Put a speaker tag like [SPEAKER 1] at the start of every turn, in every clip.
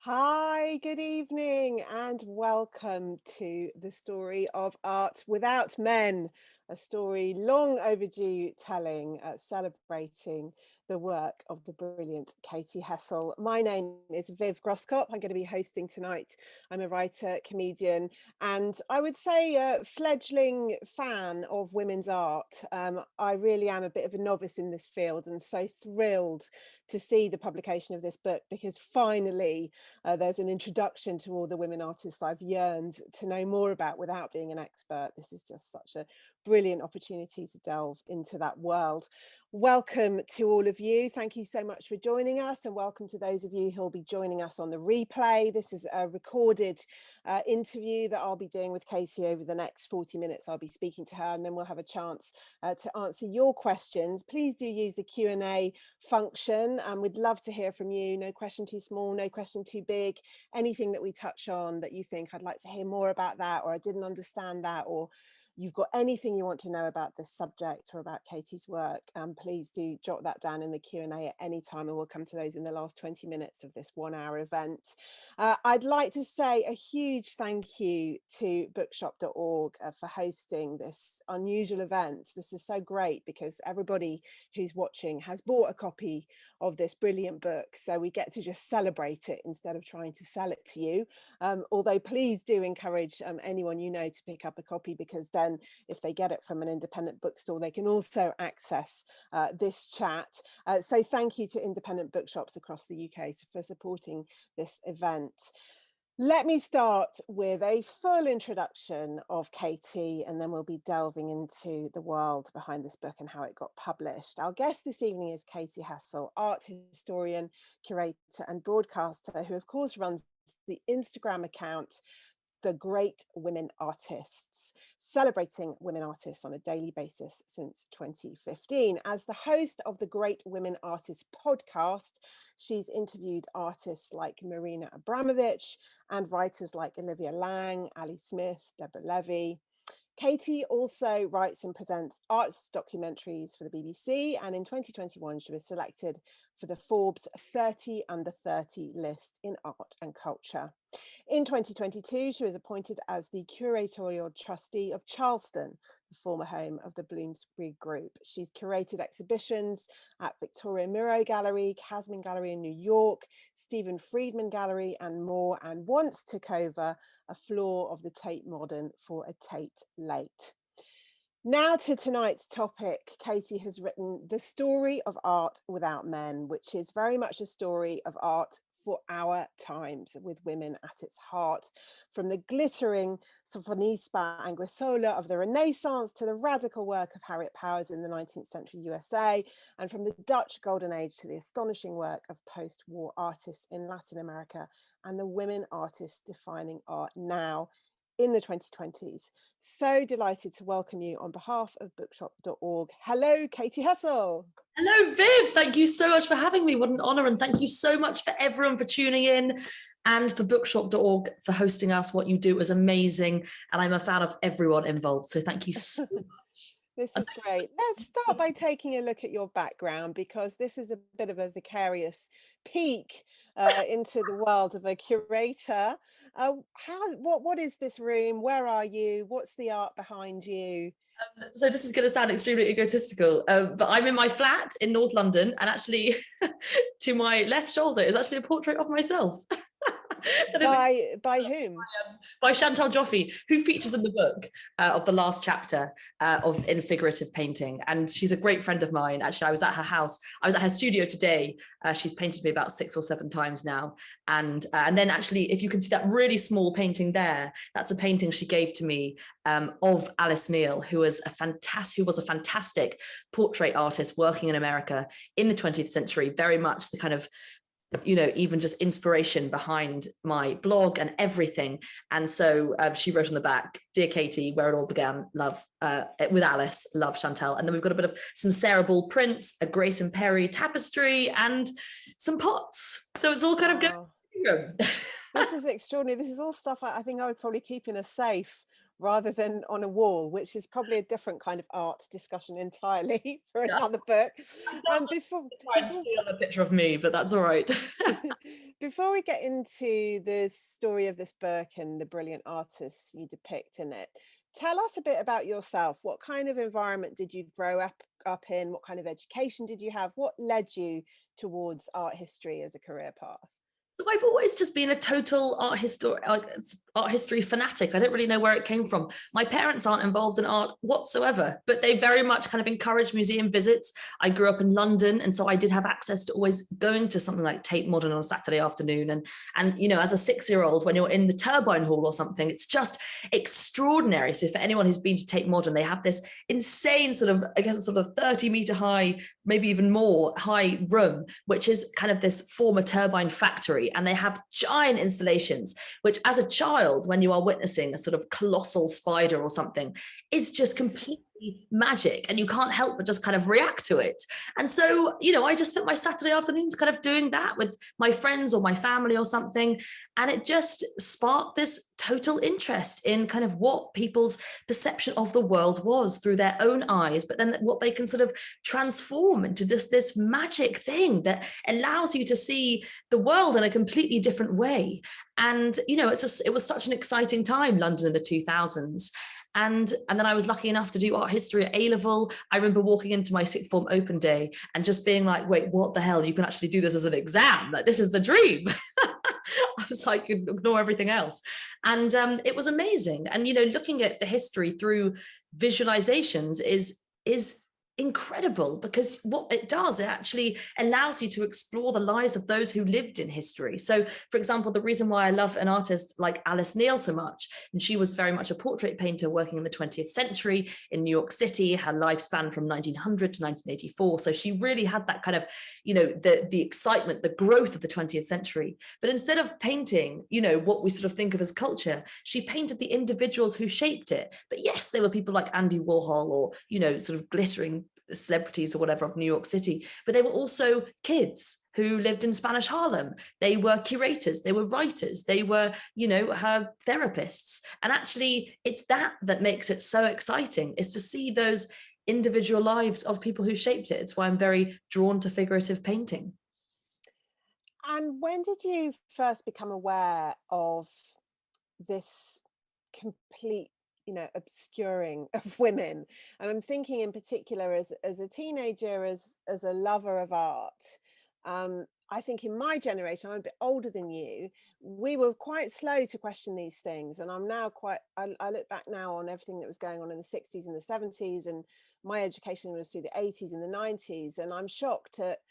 [SPEAKER 1] Hi, good evening, and welcome to the story of Art Without Men, a story long overdue telling, celebrating the work of the brilliant Katy Hessel. My name is Viv Groskop. I'm going to be hosting tonight. I'm a writer, comedian, and I would say a fledgling fan of women's art. I really am a bit of a novice in this field and so thrilled to see the publication of this book because finally there's an introduction to all the women artists I've yearned to know more about without being an expert. This is just such a brilliant opportunity to delve into that world. Welcome to all of you. Thank you so much for joining us, and welcome to those of you who'll be joining us on the replay. This is a recorded interview that I'll be doing with Katy over the next 40 minutes. I'll be speaking to her, and then we'll have a chance to answer your questions. Please do use the Q&A function, and we'd love to hear from you. No question too small, no question too big. Anything that we touch on that you think I'd like to hear more about that, or I didn't understand that, or you've got anything you want to know about this subject or about Katy's work, please do jot that down in the Q&A at any time, and we'll come to those in the last 20 minutes of this 1-hour event. I'd like to say a huge thank you to bookshop.org for hosting this unusual event. This is so great because everybody who's watching has bought a copy of this brilliant book, so we get to just celebrate it instead of trying to sell it to you. Although please do encourage anyone you know to pick up a copy, because then if they get it from an independent bookstore, they can also access this chat. So thank you to independent bookshops across the UK for supporting this event. Let me start with a full introduction of Katy, and then we'll be delving into the world behind this book and how it got published. Our guest this evening is Katy Hessel, art historian, curator and broadcaster, who of course runs the Instagram account The Great Women Artists, celebrating women artists on a daily basis since 2015. As the host of the Great Women Artists podcast, she's interviewed artists like Marina Abramovic and writers like Olivia Laing, Ali Smith, Deborah Levy. Katy also writes and presents arts documentaries for the BBC, and in 2021 she was selected for the Forbes 30 Under 30 list in art and culture. In 2022, she was appointed as the curatorial trustee of Charleston, the former home of the Bloomsbury Group. She's curated exhibitions at Victoria Miro Gallery, Casmin Gallery in New York, Stephen Friedman Gallery and more, and once took over a floor of the Tate Modern for a Tate Late. Now to tonight's topic. Katy has written The Story of Art Without Men, which is very much a story of art for our times, with women at its heart. From the glittering Sophonisba Anguissola of the Renaissance to the radical work of Harriet Powers in the 19th century USA, and from the Dutch Golden Age to the astonishing work of post-war artists in Latin America and the women artists defining art now in the 2020s. So delighted to welcome you on behalf of bookshop.org. Hello, Katy Hessel.
[SPEAKER 2] Hello, Viv. Thank you so much for having me. What an honor. And thank you so much for everyone for tuning in, and for bookshop.org for hosting us. What you do is amazing. And I'm a fan of everyone involved. So thank you so much.
[SPEAKER 1] This is great. Let's start by taking a look at your background, because this is a bit of a vicarious peek into the world of a curator. What is this room? Where are you? What's the art behind you?
[SPEAKER 2] So this is going to sound extremely egotistical, but I'm in my flat in North London, and actually to my left shoulder is actually a portrait of myself.
[SPEAKER 1] By whom?
[SPEAKER 2] By Chantal Joffe, who features in the book of the last chapter in figurative painting. And she's a great friend of mine. Actually, I was at her house. I was at her studio today. She's painted me about 6 or 7 times now. And then actually, if you can see that really small painting there, that's a painting she gave to me of Alice Neal, who was a fantastic portrait artist working in America in the 20th century, very much the kind of, you know, even just inspiration behind my blog and everything. And so she wrote on the back, "Dear Katy, where it all began, love with Alice, love Chantal." And then we've got a bit of some Sarah Ball prints, a Grace and Perry tapestry, and some pots. So it's all kind of going.
[SPEAKER 1] This is extraordinary. This is all stuff I think I would probably keep in a safe rather than on a wall, which is probably a different kind of art discussion entirely for another book.
[SPEAKER 2] Before try and steal a picture of me, but that's all right.
[SPEAKER 1] before we get into the story of this book and the brilliant artists you depict in it, tell us a bit about yourself. What kind of environment did you grow up in? What kind of education did you have? What led you towards art history as a career path?
[SPEAKER 2] So I've always just been a total art history fanatic. I don't really know where it came from. My parents aren't involved in art whatsoever, but they very much kind of encourage museum visits. I grew up in London, and so I did have access to always going to something like Tate Modern on a Saturday afternoon. And you know, as a 6-year-old, when you're in the Turbine Hall or something, it's just extraordinary. So for anyone who's been to Tate Modern, they have this insane sort of, I guess, sort of 30-meter high, maybe even more high room, which is kind of this former turbine factory. And they have giant installations, which as a child, when you are witnessing a sort of colossal spider or something, is just completely magic, and you can't help but just kind of react to it. And so, you know, I just spent my Saturday afternoons kind of doing that with my friends or my family or something. And it just sparked this total interest in kind of what people's perception of the world was through their own eyes, but then what they can sort of transform into just this magic thing that allows you to see the world in a completely different way. And, you know, it was such an exciting time, London in the 2000s. And then I was lucky enough to do art history at A-level. I remember walking into my sixth form open day and just being like, wait, what the hell? You can actually do this as an exam. Like, this is the dream. I was like, ignore everything else. And it was amazing. And, you know, looking at the history through visualizations is incredible, because what it does, it actually allows you to explore the lives of those who lived in history. So, for example, the reason why I love an artist like Alice Neal so much, and she was very much a portrait painter working in the 20th century in New York City, her lifespan from 1900 to 1984. So she really had that kind of, you know, the excitement, the growth of the 20th century. But instead of painting, you know, what we sort of think of as culture, she painted the individuals who shaped it. But yes, there were people like Andy Warhol, or, you know, sort of glittering celebrities or whatever of New York City, but they were also kids who lived in Spanish Harlem. They were curators, they were writers, they were, you know, her therapists. And actually, it's that makes it so exciting, is to see those individual lives of people who shaped it. It's why I'm very drawn to figurative painting.
[SPEAKER 1] And when did you first become aware of this complete, you know, obscuring of women? And I'm thinking in particular as a teenager, as a lover of art. I think in my generation, I'm a bit older than you, we were quite slow to question these things. And I'm now I look back now on everything that was going on in the 60s and the 70s, and my education was through the 80s and the 90s. And I'm shocked that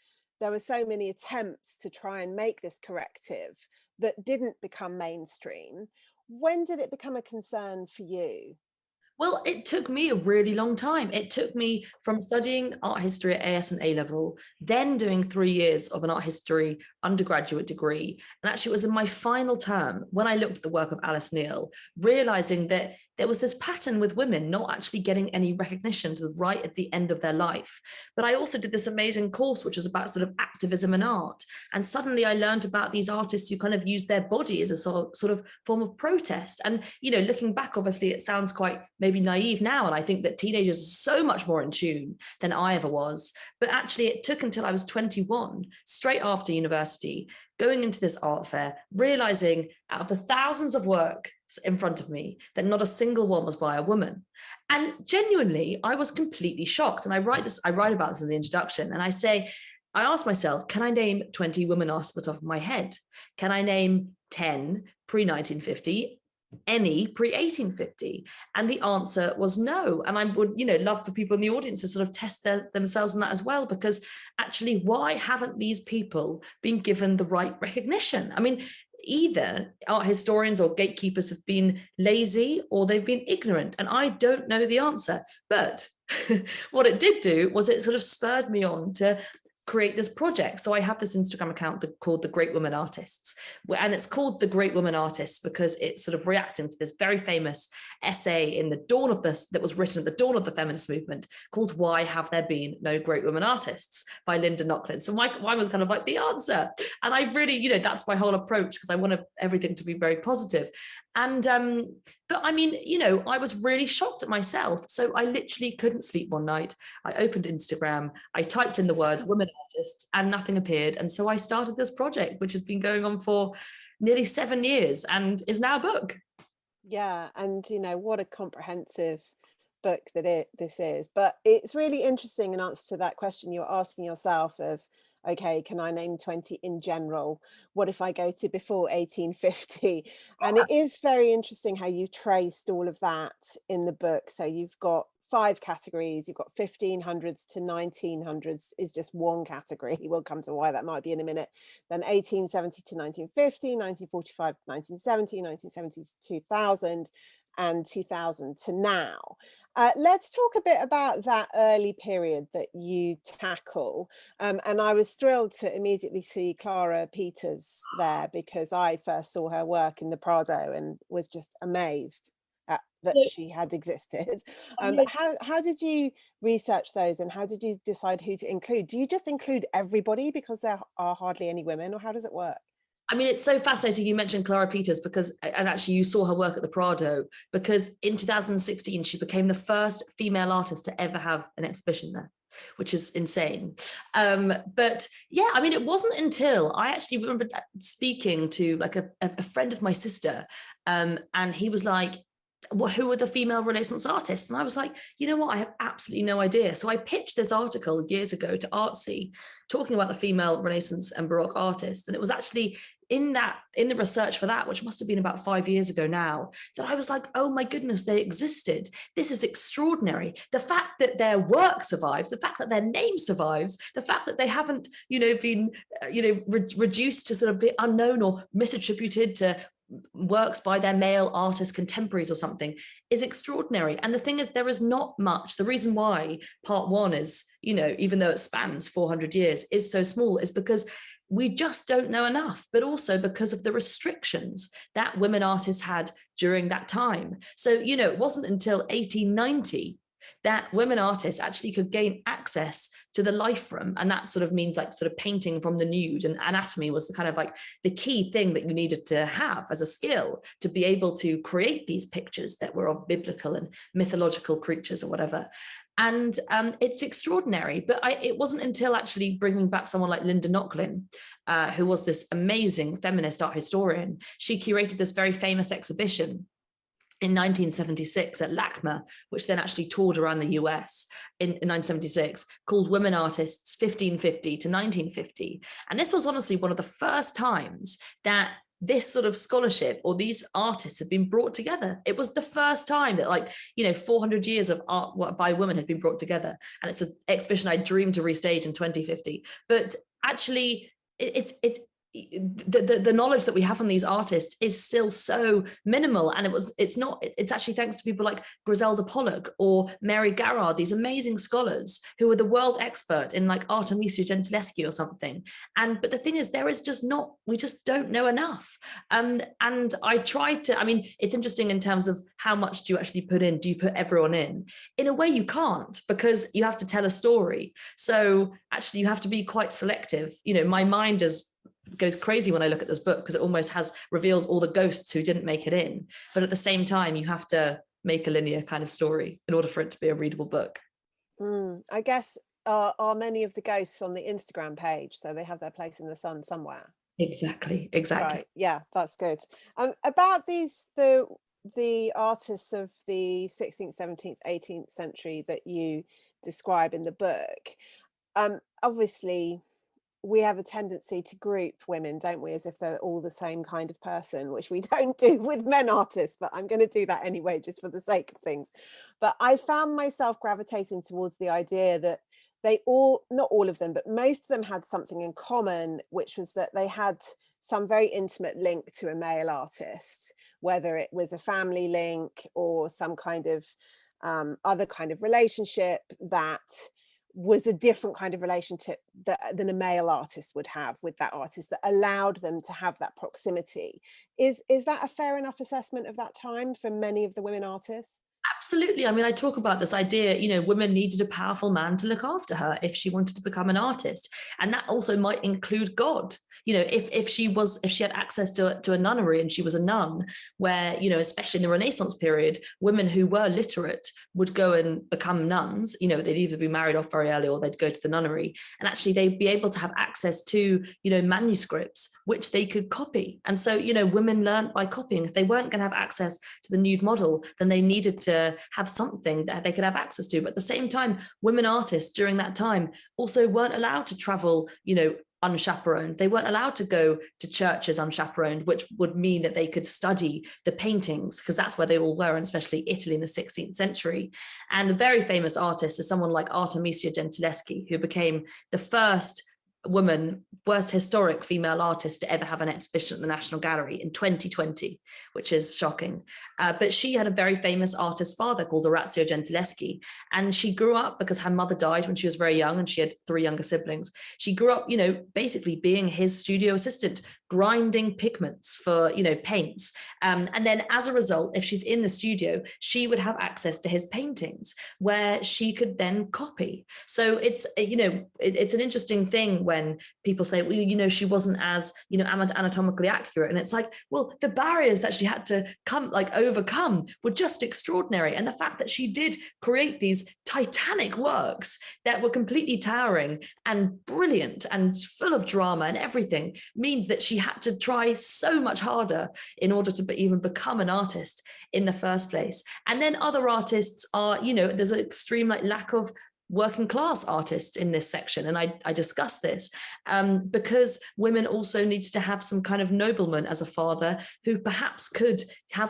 [SPEAKER 1] there were so many attempts to try and make this corrective that didn't become mainstream. When did it become a concern for you?
[SPEAKER 2] Well, it took me a really long time. It took me from studying art history at AS and A-level, then doing 3 years of an art history undergraduate degree. And actually, it was in my final term when I looked at the work of Alice Neal, realizing that there was this pattern with women not actually getting any recognition to right at the end of their life. But I also did this amazing course, which was about sort of activism and art. And suddenly I learned about these artists who kind of use their body as a sort of form of protest. And, you know, looking back, obviously, it sounds quite maybe naive now. And I think that teenagers are so much more in tune than I ever was. But actually, it took until I was 21, straight after university, going into this art fair, realizing out of the thousands of work in front of me that not a single one was by a woman. And genuinely, I was completely shocked. And I write about this in the introduction, and I say, I asked myself, can I name 20 women artists at the top of my head? Can I name 10 pre-1950? Any pre-1850? And the answer was no. And I would, you know, love for people in the audience to sort of test themselves on that as well, because actually, why haven't these people been given the right recognition? I mean, either art historians or gatekeepers have been lazy or they've been ignorant, and I don't know the answer. But what it did do was it sort of spurred me on to create this project. So I have this Instagram account called The Great Women Artists, and it's called The Great Women Artists because it's sort of reacting to this very famous essay in the dawn of this that was written at the dawn of the feminist movement called Why Have There Been No Great Women Artists by Linda Nochlin. So mine was kind of like the answer. And I really, you know, that's my whole approach, because I want everything to be very positive. And but I mean, you know, I was really shocked at myself. So I literally couldn't sleep one night. I opened Instagram, I typed in the words women artists, and nothing appeared. And so I started this project, which has been going on for nearly 7 years and is now a book.
[SPEAKER 1] Yeah, and you know, what a comprehensive book that this is. But it's really interesting in answer to that question you're asking yourself of, okay, can I name 20 in general? What if I go to before 1850? And it is very interesting how you traced all of that in the book. So you've got 5 categories. You've got 1500s to 1900s is just one category. We'll come to why that might be in a minute. Then 1870 to 1950, 1945 to 1970, 1970 to 2000, and 2000 to now. Let's talk a bit about that early period that you tackle. And I was thrilled to immediately see Clara Peters there, because I first saw her work in the Prado and was just amazed that she had existed. How did you research those, and how did you decide who to include? Do you just include everybody because there are hardly any women, or how does it work?
[SPEAKER 2] I mean, it's so fascinating you mentioned Clara Peters, because, and actually you saw her work at the Prado, because in 2016, she became the first female artist to ever have an exhibition there, which is insane. But yeah, I mean, it wasn't until I actually remember speaking to like a friend of my sister, and he was like, well, who are the female Renaissance artists? And I was like, you know what? I have absolutely no idea. So I pitched this article years ago to Artsy, talking about the female Renaissance and Baroque artists. And it was actually in the research for that, which must have been about 5 years ago now, that I was like, oh my goodness, they existed. This is extraordinary. The fact that their work survives, the fact that their name survives, the fact that they haven't, been, reduced to sort of be unknown or misattributed to works by their male artist contemporaries or something, is extraordinary. And the thing is, there is not much. The reason why part one is, even though it spans 400 years, is so small, is because we just don't know enough, but also because of the restrictions that women artists had during that time. So, it wasn't until 1890 that women artists actually could gain access to the life room. And that sort of means like sort of painting from the nude, and anatomy was the kind of like the key thing that you needed to have as a skill to be able to create these pictures that were of biblical and mythological creatures or whatever. And it's extraordinary. But it wasn't until actually bringing back someone like Linda Nochlin, who was this amazing feminist art historian. She curated this very famous exhibition in 1976 at LACMA, which then actually toured around the US in 1976, called Women Artists 1550 to 1950. And this was honestly one of the first times that this sort of scholarship or these artists have been brought together. It was the first time that 400 years of art by women had been brought together. And it's an exhibition I dreamed to restage in 2050. But actually, it's the knowledge that we have from these artists is still so minimal, and it's actually thanks to people like Griselda Pollock or Mary Garrard, these amazing scholars who are the world expert in like Artemisia Gentileschi or something. But the thing is, we just don't know enough. And I tried to, it's interesting in terms of how much do you actually put in? Do you put everyone in a way? You can't, because you have to tell a story. So actually you have to be quite selective. My mind goes crazy when I look at this book, because it almost reveals all the ghosts who didn't make it in. But at the same time, you have to make a linear kind of story in order for it to be a readable book.
[SPEAKER 1] I guess are many of the ghosts on the Instagram page, so they have their place in the sun somewhere?
[SPEAKER 2] Exactly.
[SPEAKER 1] Right. Yeah, that's good. About the artists of the 16th, 17th, 18th century that you describe in the book, obviously we have a tendency to group women, don't we, as if they're all the same kind of person, which we don't do with men artists, but I'm going to do that anyway, just for the sake of things. But I found myself gravitating towards the idea that not all of them, but most of them had something in common, which was that they had some very intimate link to a male artist, whether it was a family link or some kind of other kind of relationship that was a different kind of relationship than a male artist would have with that artist, that allowed them to have that proximity. Is that a fair enough assessment of that time for many of the women artists?
[SPEAKER 2] Absolutely. I mean, I talk about this idea, women needed a powerful man to look after her if she wanted to become an artist. And that also might include God. If she had access to a nunnery and she was a nun, where, especially in the Renaissance period, women who were literate would go and become nuns. They'd either be married off very early or they'd go to the nunnery. And actually they'd be able to have access to, manuscripts, which they could copy. And so, women learned by copying. If they weren't going to have access to the nude model, then they needed to have something that they could have access to. But at the same time, women artists during that time also weren't allowed to travel, unchaperoned. They weren't allowed to go to churches unchaperoned, which would mean that they could study the paintings, because that's where they all were, and especially Italy in the 16th century. And a very famous artist is someone like Artemisia Gentileschi, who became the first historic female artist to ever have an exhibition at the National Gallery in 2020, which is shocking. But she had a very famous artist father called Orazio Gentileschi. And she grew up, because her mother died when she was very young and she had 3 younger siblings. She grew up, basically being his studio assistant, grinding pigments for, paints. And then as a result, if she's in the studio, she would have access to his paintings where she could then copy. So it's, it's an interesting thing when people say, well, she wasn't as, anatomically accurate. And it's like, well, the barriers that she had to overcome were just extraordinary. And the fact that she did create these titanic works that were completely towering and brilliant and full of drama and everything means that she had to try so much harder in order to even become an artist in the first place. And then other artists are, there's an extreme lack of working class artists in this section. And I discuss this because women also needed to have some kind of nobleman as a father who perhaps could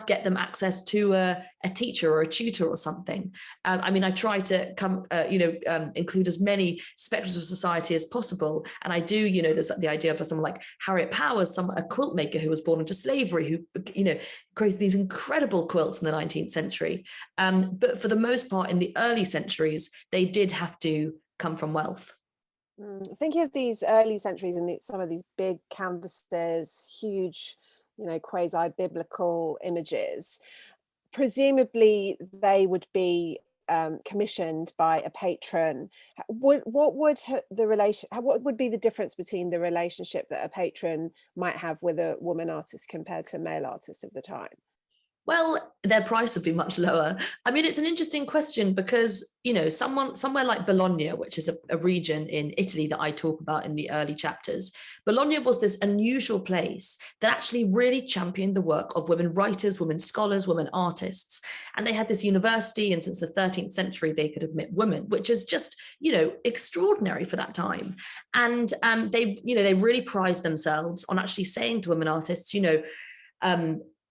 [SPEAKER 2] get them access to a teacher or a tutor or something. I try to include as many spectrums of society as possible. And I do, there's the idea of someone like Harriet Powers, a quilt maker who was born into slavery, who, created these incredible quilts in the 19th century. But for the most part, in the early centuries, they did have to come from wealth.
[SPEAKER 1] Thinking of these early centuries and some of these big canvases, huge, quasi-biblical images, presumably they would be commissioned by a patron. What would be the difference between the relationship that a patron might have with a woman artist compared to a male artist of the time?
[SPEAKER 2] Well, their price would be much lower. It's an interesting question because, somewhere like Bologna, which is a region in Italy that I talk about in the early chapters, Bologna was this unusual place that actually really championed the work of women writers, women scholars, women artists. And they had this university, and since the 13th century, they could admit women, which is just, extraordinary for that time. And they really prized themselves on actually saying to women artists,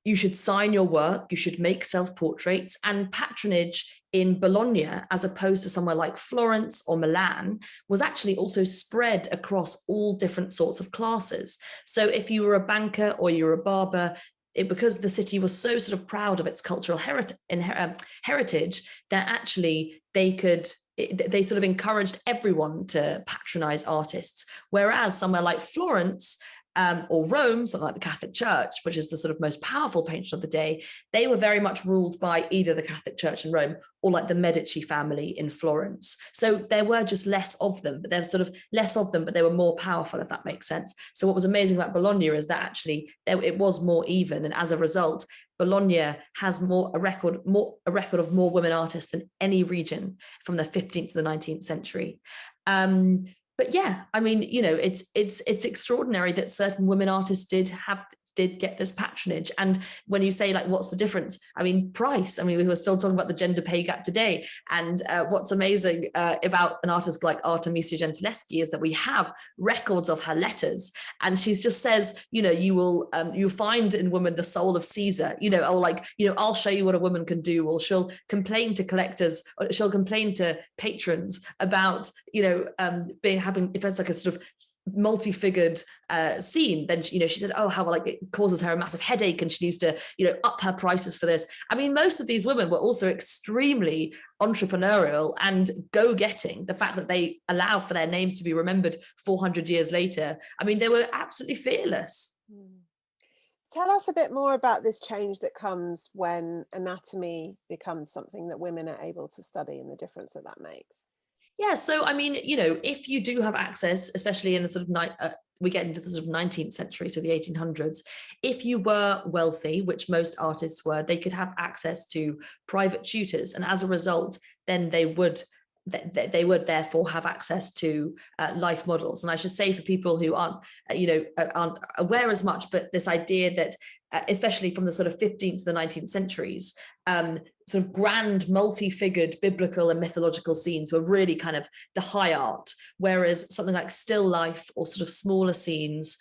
[SPEAKER 2] you should sign your work, you should make self-portraits, and patronage in Bologna, as opposed to somewhere like Florence or Milan, was actually also spread across all different sorts of classes. So if you were a banker or you were a barber, because the city was so sort of proud of its cultural heritage, that actually they sort of encouraged everyone to patronize artists. Whereas somewhere like Florence, or Rome, something like the Catholic Church, which is the sort of most powerful patron of the day, they were very much ruled by either the Catholic Church in Rome or like the Medici family in Florence. So there were just less of them, but they were more powerful, if that makes sense. So what was amazing about Bologna is that actually it was more even, and as a result, Bologna has a record of more women artists than any region from the 15th to the 19th century. But yeah, it's extraordinary that certain women artists did get this patronage. And when you say what's the difference? Price. We were still talking about the gender pay gap today. And what's amazing about an artist like Artemisia Gentileschi is that we have records of her letters, and she just says, you'll find in woman the soul of Caesar, or I'll show you what a woman can do. Or she'll complain to collectors, or she'll complain to patrons about, having, if it's like a sort of multi-figured scene, then she said, oh, how it causes her a massive headache and she needs to up her prices for this. Most of these women were also extremely entrepreneurial and go-getting. The fact that they allow for their names to be remembered 400 years later, they were absolutely fearless.
[SPEAKER 1] Tell us a bit more about this change that comes when anatomy becomes something that women are able to study and the difference that that makes.
[SPEAKER 2] Yeah, so I mean, if you do have access, especially in the sort of night, we get into the sort of 19th century, so the 1800s, if you were wealthy, which most artists were, they could have access to private tutors, and as a result, then they would therefore have access to life models. And I should say, for people who aren't aware as much, but this idea that especially from the sort of 15th to the 19th centuries, sort of grand multi-figured biblical and mythological scenes were really kind of the high art, whereas something like still life or sort of smaller scenes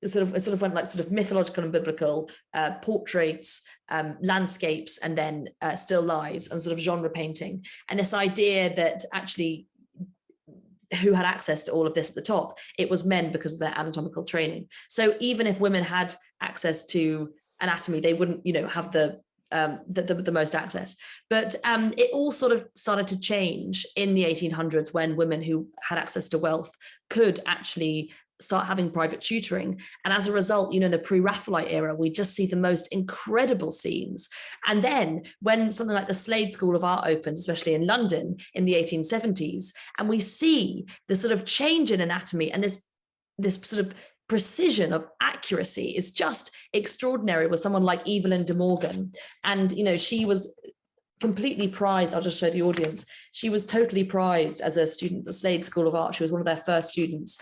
[SPEAKER 2] sort of went like sort of mythological and biblical, portraits, landscapes, and then still lives and sort of genre painting. And this idea that actually who had access to all of this at the top, it was men because of their anatomical training. So even if women had access to anatomy, they wouldn't, have the most access. But it all sort of started to change in the 1800s when women who had access to wealth could actually start having private tutoring. And as a result, in the pre-Raphaelite era, we just see the most incredible scenes. And then when something like the Slade School of Art opens, especially in London in the 1870s, and we see the sort of change in anatomy and this sort of precision of accuracy is just extraordinary with someone like Evelyn de Morgan. And, she was completely prized. I'll just show the audience. She was totally prized as a student at the Slade School of Art. She was one of their first students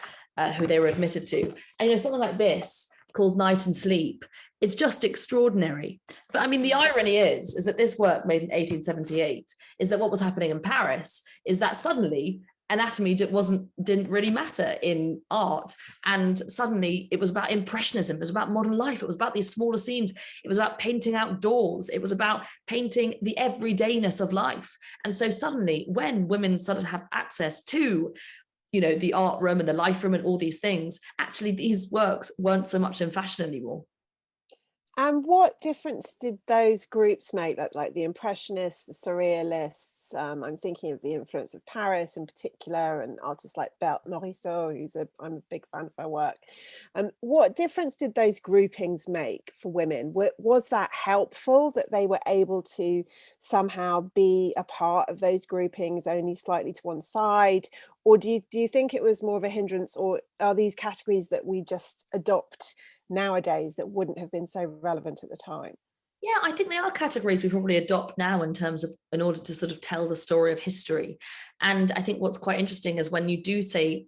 [SPEAKER 2] who they were admitted to. And something like this called Night and Sleep is just extraordinary. But I mean, the irony is that this work made in 1878 is that what was happening in Paris is that suddenly anatomy didn't really matter in art, and suddenly it was about impressionism, it was about modern life, it was about these smaller scenes, it was about painting outdoors, it was about painting the everydayness of life. And so suddenly when women started to have access to the art room and the life room and all these things, actually these works weren't so much in fashion anymore.
[SPEAKER 1] And what difference did those groups make, like the Impressionists, the Surrealists? I'm thinking of the influence of Paris in particular, and artists like Berthe Morisot, I'm a big fan of her work. What difference did those groupings make for women? Was that helpful, that they were able to somehow be a part of those groupings only slightly to one side? Or do you think it was more of a hindrance, or are these categories that we just adopt nowadays that wouldn't have been so relevant at the time?
[SPEAKER 2] Yeah, I think they are categories we probably adopt now in order to sort of tell the story of history. And I think what's quite interesting is when you do say,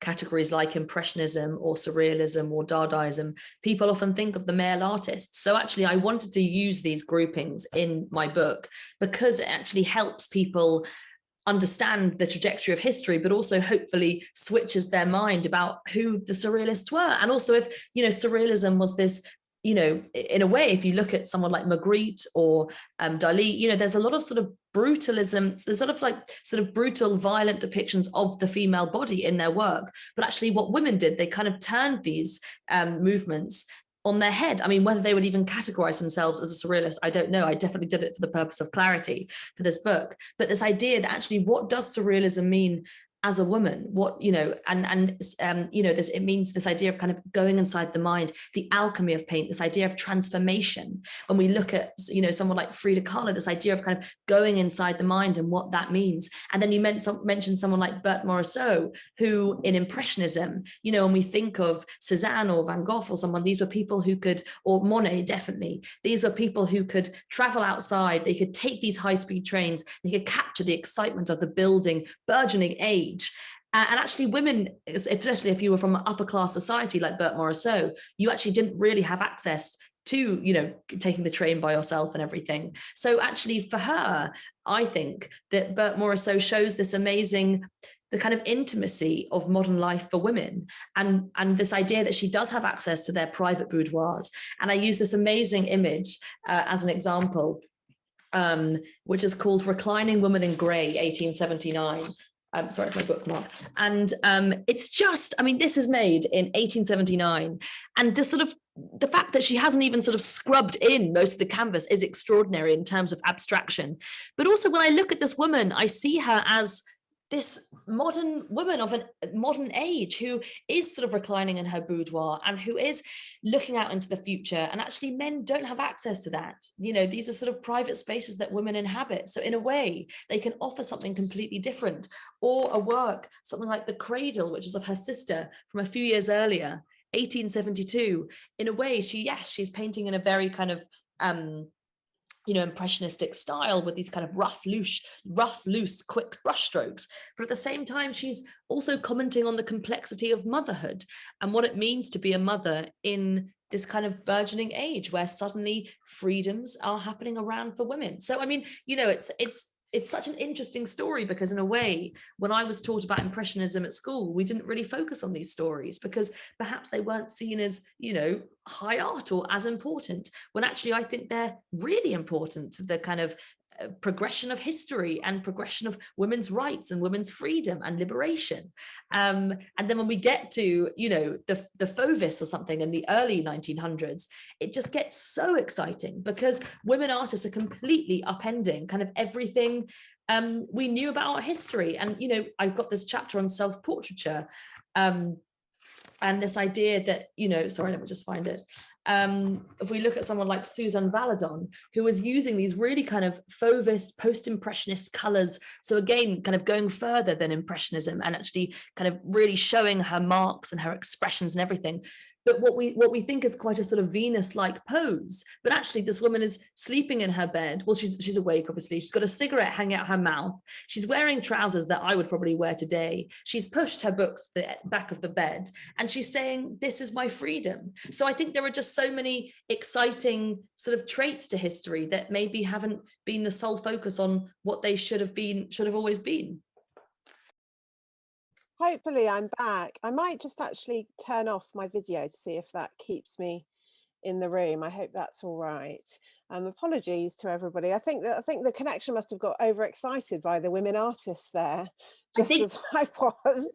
[SPEAKER 2] categories like Impressionism or Surrealism or Dadaism, people often think of the male artists. So actually, I wanted to use these groupings in my book because it actually helps people understand the trajectory of history, but also hopefully switches their mind about who the surrealists were. And also if, surrealism was this, in a way, if you look at someone like Magritte or Dali, there's a lot of sort of brutalism, there's sort of brutal, violent depictions of the female body in their work. But actually what women did, they kind of turned these movements on their head. I mean, whether they would even categorize themselves as a surrealist, I don't know. I definitely did it for the purpose of clarity for this book. But this idea that actually, what does surrealism mean as a woman? What, this, it means this idea of kind of going inside the mind, the alchemy of paint, this idea of transformation. When we look at, someone like Frida Kahlo, this idea of kind of going inside the mind and what that means. And then you mentioned someone like Berthe Morisot, who in Impressionism, when we think of Cézanne or Van Gogh or someone, these were people who could, or Monet, definitely, these were people who could travel outside, they could take these high-speed trains, they could capture the excitement of the building, burgeoning age. And actually women, especially if you were from an upper class society like Berthe Morisot, you actually didn't really have access to, taking the train by yourself and everything. So actually for her, I think that Berthe Morisot shows this amazing, the kind of intimacy of modern life for women, and this idea that she does have access to their private boudoirs. And I use this amazing image as an example, which is called Reclining Woman in Grey, 1879. Sorry, it's my bookmark. And it's just, I mean, this is made in 1879. And the fact that she hasn't even sort of scrubbed in most of the canvas is extraordinary in terms of abstraction. But also when I look at this woman, I see her as this modern woman of a modern age who is sort of reclining in her boudoir and who is looking out into the future. And actually men don't have access to that. You know, these are sort of private spaces that women inhabit. So in a way, they can offer something completely different. Or a work, something like The Cradle, which is of her sister from a few years earlier, 1872. In a way, she's painting in a very kind of impressionistic style with these kind of rough, loose, quick brushstrokes. But at the same time, she's also commenting on the complexity of motherhood and what it means to be a mother in this kind of burgeoning age where suddenly freedoms are happening around for women. So, I mean, it's such an interesting story because in a way, when I was taught about Impressionism at school, we didn't really focus on these stories because perhaps they weren't seen as, high art or as important, when actually I think they're really important to the kind of progression of history and progression of women's rights and women's freedom and liberation. And then when we get to, the Fauvists or something in the early 1900s, it just gets so exciting because women artists are completely upending kind of everything we knew about our history. And, I've got this chapter on self-portraiture. And this idea that, sorry, let me just find it. If we look at someone like Suzanne Valadon, who was using these really kind of Fauvist, post-impressionist colors. So again, kind of going further than Impressionism and actually kind of really showing her marks and her expressions and everything. But what we think is quite a sort of Venus-like pose, but actually this woman is sleeping in her bed. Well, she's awake, obviously. She's got a cigarette hanging out her mouth. She's wearing trousers that I would probably wear today. She's pushed her books to the back of the bed, and she's saying, "This is my freedom." So I think there are just so many exciting sort of traits to history that maybe haven't been the sole focus on what they should have always been.
[SPEAKER 1] Hopefully I'm back. I might just actually turn off my video to see if that keeps me in the room. I hope that's all right. Apologies to everybody. I think the connection must have got overexcited by the women artists there, just as I was.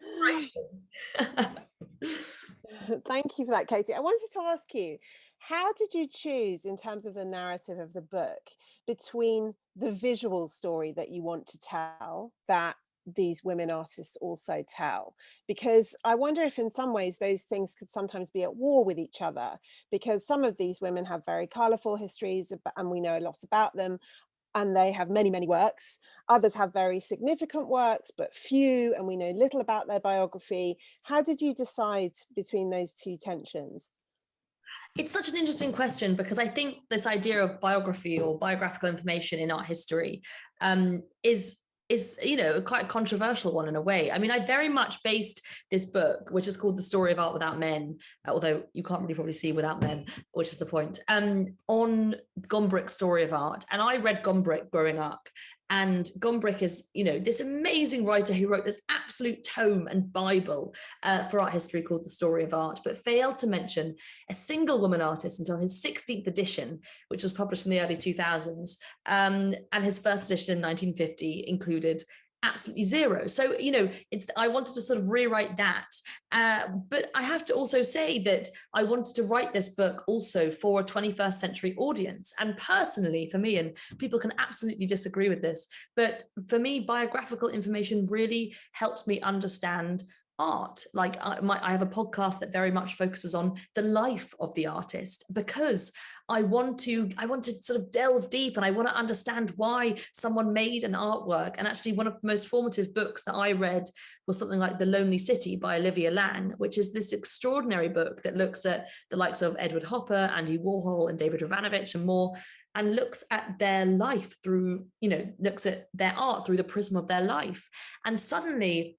[SPEAKER 1] Thank you for that, Katie. I wanted to ask you, how did you choose in terms of the narrative of the book between the visual story that you want to tell that these women artists also tell? Because I wonder if in some ways those things could sometimes be at war with each other, because some of these women have very colorful histories and we know a lot about them and they have many, many works. Others have very significant works, but few, and we know little about their biography. How did you decide between those two tensions?
[SPEAKER 2] It's such an interesting question because I think this idea of biography or biographical information in art history is quite a controversial one in a way. I mean, I very much based this book, which is called The Story of Art Without Men, although you can't really probably see Without Men, which is the point, on Gombrich's Story of Art. And I read Gombrich growing up. And Gombrich is, this amazing writer who wrote this absolute tome and Bible for art history called The Story of Art, but failed to mention a single woman artist until his 16th edition, which was published in the early 2000s. And his first edition in 1950 included absolutely zero. So, I wanted to sort of rewrite that. But I have to also say that I wanted to write this book also for a 21st century audience. And personally, for me, and people can absolutely disagree with this, but for me, biographical information really helps me understand art. Like I have a podcast that very much focuses on the life of the artist because I want to sort of delve deep and I want to understand why someone made an artwork. And actually one of the most formative books that I read was something like The Lonely City by Olivia Laing, which is this extraordinary book that looks at the likes of Edward Hopper, Andy Warhol and David Ravanovich and more, and looks at their life through, looks at their art through the prism of their life. And suddenly,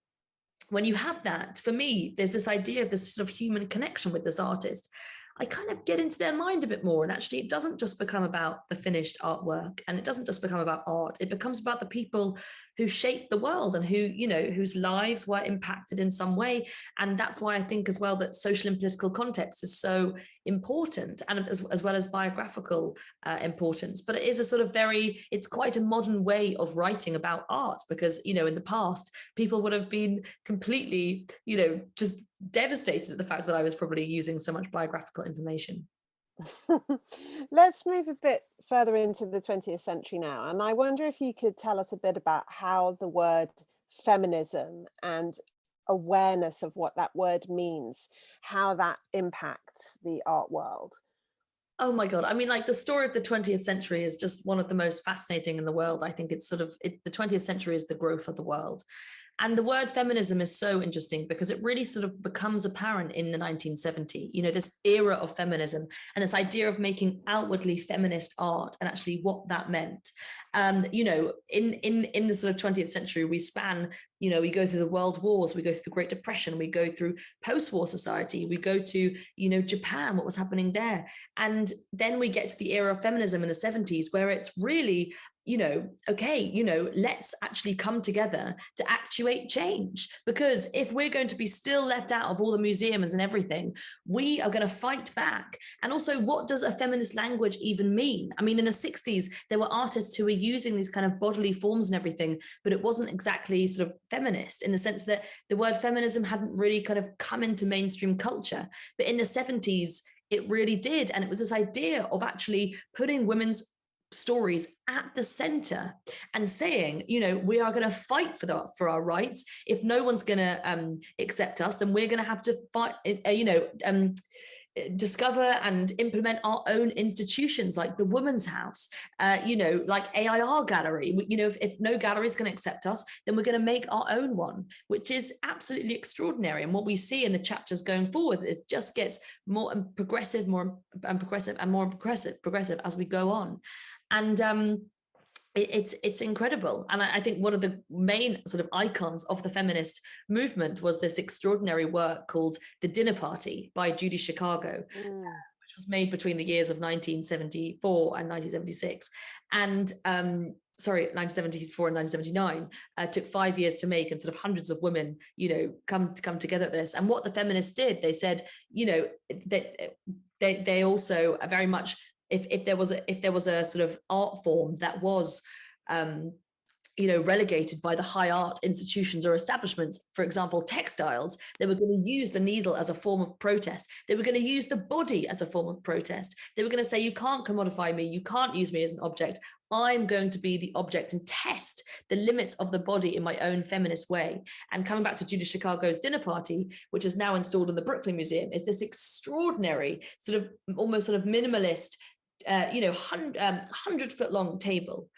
[SPEAKER 2] when you have that, for me, there's this idea of this sort of human connection with this artist. I kind of get into their mind a bit more. And actually, it doesn't just become about the finished artwork and it doesn't just become about art. It becomes about the people who shaped the world and who, whose lives were impacted in some way. And that's why I think as well that social and political context is so important, and as well as biographical importance. But it is a sort of it's quite a modern way of writing about art because, in the past, people would have been completely, just devastated at the fact that I was probably using so much biographical information.
[SPEAKER 1] Let's move a bit further into the 20th century now. And I wonder if you could tell us a bit about how the word feminism and awareness of what that word means, how that impacts the art world?
[SPEAKER 2] Oh my God. I mean, like, the story of the 20th century is just one of the most fascinating in the world. I think it's the 20th century is the growth of the world. And the word feminism is so interesting because it really sort of becomes apparent in the 1970s, this era of feminism and this idea of making outwardly feminist art and actually what that meant. In the sort of 20th century, we span, we go through the world wars, we go through the Great Depression, we go through post-war society, we go to, Japan, what was happening there. And then we get to the era of feminism in the 70s, where it's really, let's actually come together to actuate change. Because if we're going to be still left out of all the museums and everything, we are going to fight back. And also, what does a feminist language even mean? I mean, in the 60s, there were artists who were using these kind of bodily forms and everything, but it wasn't exactly sort of feminist in the sense that the word feminism hadn't really kind of come into mainstream culture. But in the 70s, it really did. And it was this idea of actually putting women's stories at the center and saying, we are going to fight for our rights. If no one's going to accept us, then we're going to have to fight, discover and implement our own institutions, like the Women's House, like AIR Gallery. If no gallery is going to accept us, then we're going to make our own one, which is absolutely extraordinary. And what we see in the chapters going forward is just gets more progressive, more progressive, and more progressive as we go on. And it's incredible. And I think one of the main sort of icons of the feminist movement was this extraordinary work called The Dinner Party by Judy Chicago, which was made between the years of 1974 and 1976. And 1974 and 1979, took 5 years to make, and sort of hundreds of women, come together at this. And what the feminists did, they said, that they also are very much, if there was a sort of art form that was relegated by the high art institutions or establishments, for example, textiles, they were going to use the needle as a form of protest. They were going to use the body as a form of protest. They were going to say, you can't commodify me, you can't use me as an object. I'm going to be the object and test the limits of the body in my own feminist way. And coming back to Judy Chicago's Dinner Party, which is now installed in the Brooklyn Museum, is this extraordinary sort of almost sort of minimalist 100-foot long table,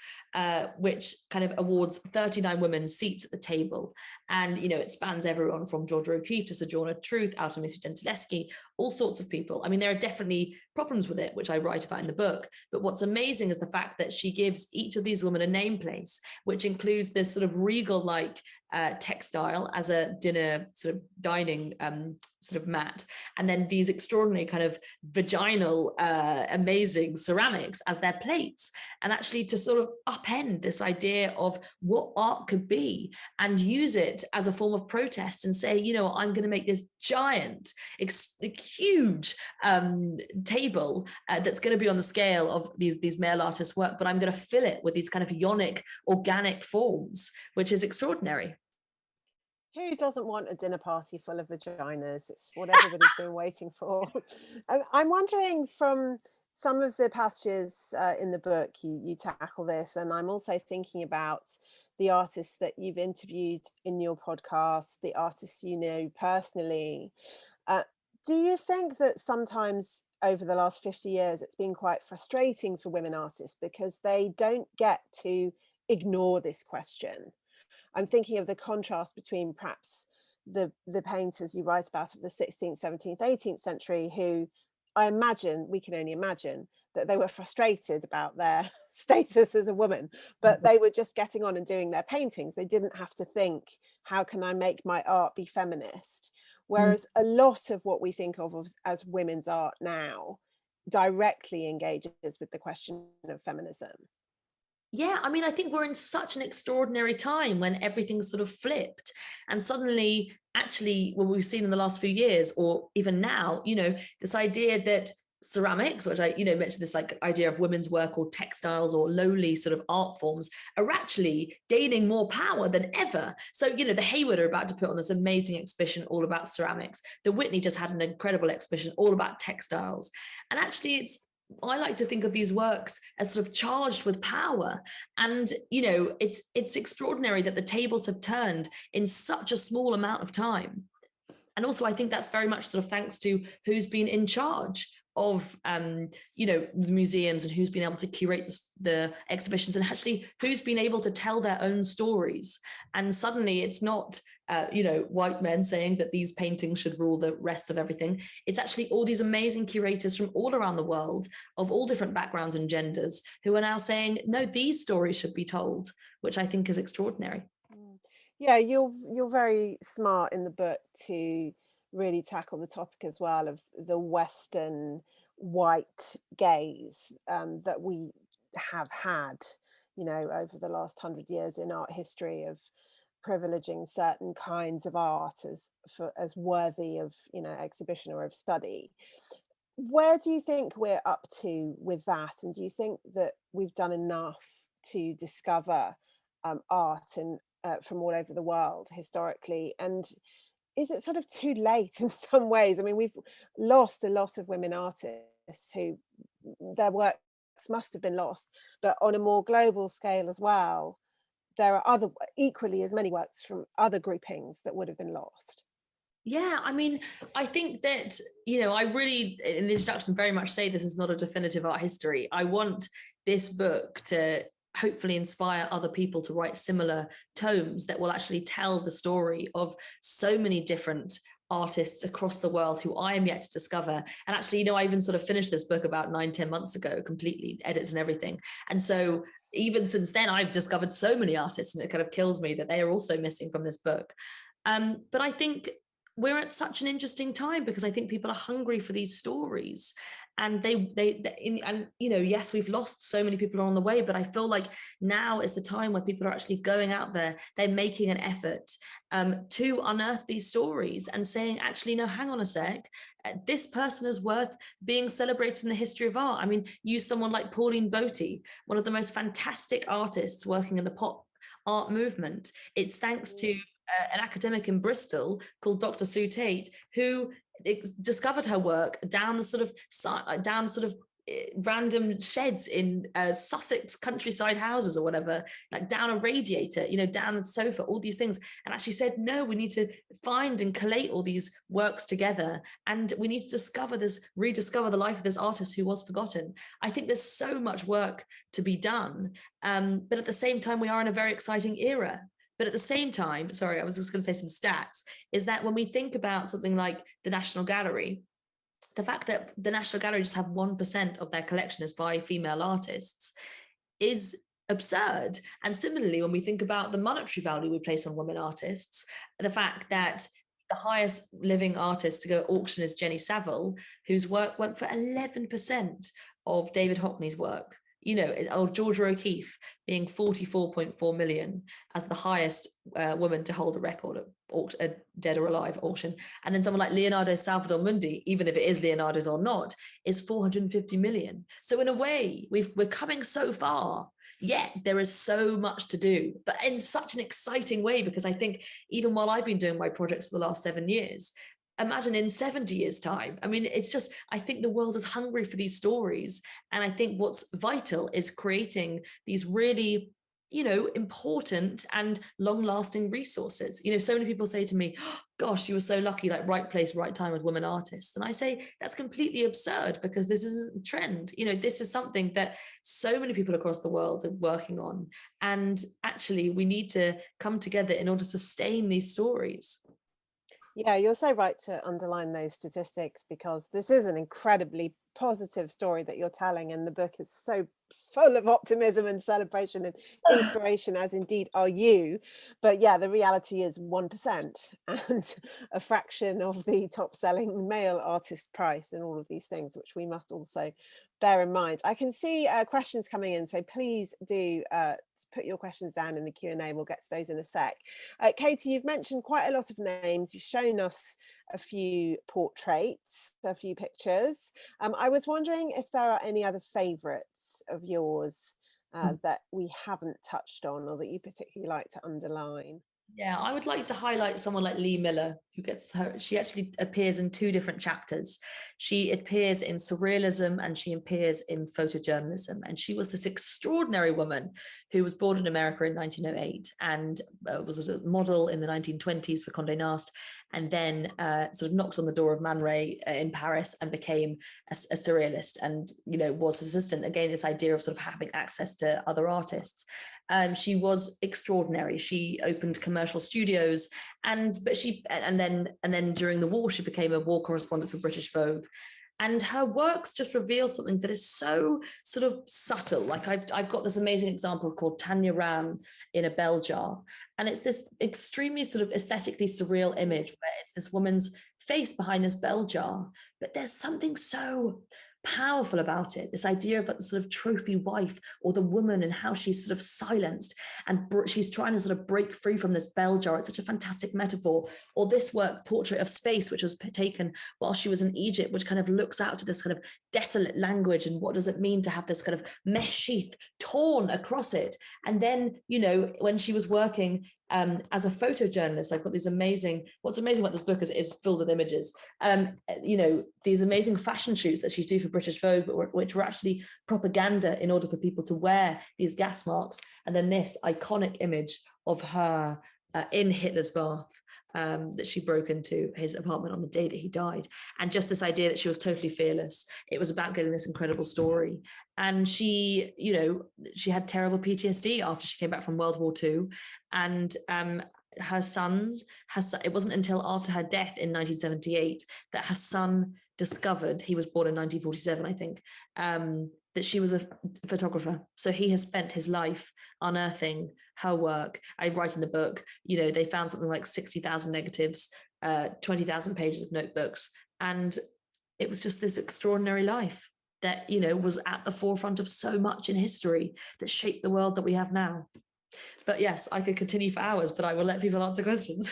[SPEAKER 2] which kind of awards 39 women seats at the table. And, it spans everyone from Georgia O'Keeffe to Sojourner Truth, Artemisia Gentileschi, all sorts of people. I mean, there are definitely problems with it, which I write about in the book. But what's amazing is the fact that she gives each of these women a name place, which includes this sort of regal-like textile as a dinner sort of dining sort of mat, and then these extraordinary kind of vaginal amazing ceramics as their plates, and actually to sort of upend this idea of what art could be and use it as a form of protest and say, I'm going to make this giant huge table that's going to be on the scale of these male artists' work, but I'm going to fill it with these kind of ionic organic forms, which is extraordinary.
[SPEAKER 1] Who doesn't want a dinner party full of vaginas? It's what everybody's been waiting for. I'm wondering, from some of the passages in the book, you tackle this, and I'm also thinking about the artists that you've interviewed in your podcast, the artists you know personally. Do you think that sometimes over the last 50 years, it's been quite frustrating for women artists because they don't get to ignore this question? I'm thinking of the contrast between perhaps the painters you write about of the 16th, 17th, 18th century, who we can only imagine that they were frustrated about their status as a woman, but they were just getting on and doing their paintings. They didn't have to think, how can I make my art be feminist? Whereas a lot of what we think of as women's art now directly engages with the question of feminism.
[SPEAKER 2] Yeah, I mean, I think we're in such an extraordinary time when everything's sort of flipped, and suddenly, actually, what we've seen in the last few years, or even now, this idea that ceramics, which I, mentioned, this like idea of women's work or textiles or lowly sort of art forms, are actually gaining more power than ever. So, the Hayward are about to put on this amazing exhibition all about ceramics. The Whitney just had an incredible exhibition all about textiles. And actually, I like to think of these works as sort of charged with power. And, it's extraordinary that the tables have turned in such a small amount of time. And also, I think that's very much sort of thanks to who's been in charge of the museums, and who's been able to curate the exhibitions, and actually who's been able to tell their own stories. And suddenly it's not white men saying that these paintings should rule the rest of everything. It's actually all these amazing curators from all around the world, of all different backgrounds and genders, who are now saying, no, these stories should be told, which I think is extraordinary.
[SPEAKER 1] Yeah, you're very smart in the book to really tackle the topic as well of the Western white gaze that we have had, over the last 100 years in art history, of privileging certain kinds of art as worthy of exhibition or of study. Where do you think we're up to with that, and do you think that we've done enough to discover art and from all over the world historically? And is it sort of too late in some ways? I mean, we've lost a lot of women artists who their works must have been lost, but on a more global scale as well, there are other equally as many works from other groupings that would have been lost.
[SPEAKER 2] Yeah, I mean, I think that, I really, in the introduction, very much say this is not a definitive art history. I want this book to hopefully inspire other people to write similar tomes that will actually tell the story of so many different artists across the world who I am yet to discover. And actually, I even sort of finished this book about 9-10 months ago, completely, edits and everything. And so even since then, I've discovered so many artists, and it kind of kills me that they are also missing from this book. But I think we're at such an interesting time, because I think people are hungry for these stories, and yes, we've lost so many people along the way, but I feel like now is the time where people are actually going out there, they're making an effort to unearth these stories and saying, actually, no, hang on a sec, this person is worth being celebrated in the history of art. I mean, use someone like Pauline Boty, one of the most fantastic artists working in the pop art movement. It's thanks to an academic in Bristol called Dr. Sue Tate, who discovered her work down the sort of random sheds in Sussex countryside houses or whatever, like down a radiator, down the sofa, all these things, and actually said, no, we need to find and collate all these works together, and we need to rediscover the life of this artist who was forgotten. I think there's so much work to be done, but at the same time, we are in a very exciting era. But at the same time, sorry, I was just going to say some stats, is that when we think about something like the National Gallery, the fact that the National Gallery just have 1% of their collection is by female artists is absurd. And similarly, when we think about the monetary value we place on women artists, the fact that the highest living artist to go at auction is Jenny Saville, whose work went for 11% of David Hockney's work. Or Georgia O'Keeffe being 44.4 million as the highest woman to hold a record at a dead or alive auction. And then someone like Leonardo Salvador Mundi, even if it is Leonardo's or not, is 450 million. So in a way, we're coming so far, yet there is so much to do, but in such an exciting way, because I think even while I've been doing my projects for the last 7 years, imagine in 70 years' time. I mean, it's just, I think the world is hungry for these stories. And I think what's vital is creating these really, important and long-lasting resources. So many people say to me, oh, gosh, you were so lucky, like right place, right time with women artists. And I say, that's completely absurd, because this isn't a trend. This is something that so many people across the world are working on. And actually, we need to come together in order to sustain these stories.
[SPEAKER 1] Yeah, you're so right to underline those statistics, because this is an incredibly positive story that you're telling, and the book is so full of optimism and celebration and inspiration, as indeed are you. But yeah, the reality is 1% and a fraction of the top selling male artist price, and all of these things, which we must also bear in mind. I can see questions coming in, so please do put your questions down in the Q&A. We'll get to those in a sec. Katy, you've mentioned quite a lot of names. You've shown us a few portraits, a few pictures. I was wondering if there are any other favourites of yours that we haven't touched on, or that you particularly like to underline.
[SPEAKER 2] Yeah, I would like to highlight someone like Lee Miller, who gets her. She actually appears in two different chapters. She appears in surrealism and she appears in photojournalism. And she was this extraordinary woman who was born in America in 1908 and was a model in the 1920s for Condé Nast, and then sort of knocked on the door of Man Ray in Paris and became a surrealist, and was assistant. Again, this idea of sort of having access to other artists. She was extraordinary. She opened commercial studios, and then during the war, she became a war correspondent for British Vogue. And her works just reveal something that is so sort of subtle. Like I've got this amazing example called Tanya Ram in a bell jar. And it's this extremely sort of aesthetically surreal image where it's this woman's face behind this bell jar. But there's something so powerful about it, this idea of the sort of trophy wife or the woman and how she's sort of silenced and she's trying to sort of break free from this bell jar. It's such a fantastic metaphor. Or this work, Portrait of Space, which was taken while she was in Egypt, which kind of looks out to this kind of desolate language and what does it mean to have this kind of mesh sheath torn across it. And then, when she was working as a photojournalist, I've got these what's amazing about this book is filled with images. These amazing fashion shoots that she's doing for British Vogue, which were actually propaganda in order for people to wear these gas marks. And then this iconic image of her in Hitler's bath, that she broke into his apartment on the day that he died. And just this idea that she was totally fearless. It was about getting this incredible story. And she had terrible PTSD after she came back from World War II. And it wasn't until after her death in 1978 that her son discovered, he was born in 1947, I think, that she was a photographer. So he has spent his life unearthing her work. I write in the book, they found something like 60,000 negatives, 20,000 pages of notebooks. And it was just this extraordinary life that, was at the forefront of so much in history that shaped the world that we have now. But yes, I could continue for hours, but I will let people answer questions.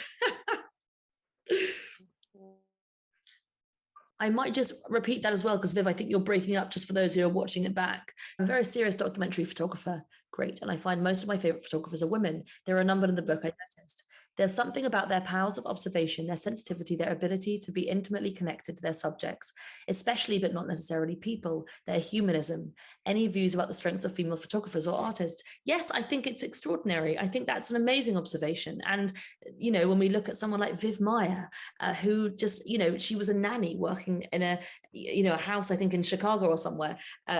[SPEAKER 2] I might just repeat that as well, because Viv, I think you're breaking up just for those who are watching it back. I'm a very serious documentary photographer. Great. And I find most of my favorite photographers are women. There are a number in the book I noticed. There's something about their powers of observation, their sensitivity, their ability to be intimately connected to their subjects, especially but not necessarily people, their humanism. Any views about the strengths of female photographers or artists? Yes, I think it's extraordinary. I think that's an amazing observation. And, when we look at someone like Viv Meyer, who just, she was a nanny working in a house, I think in Chicago or somewhere,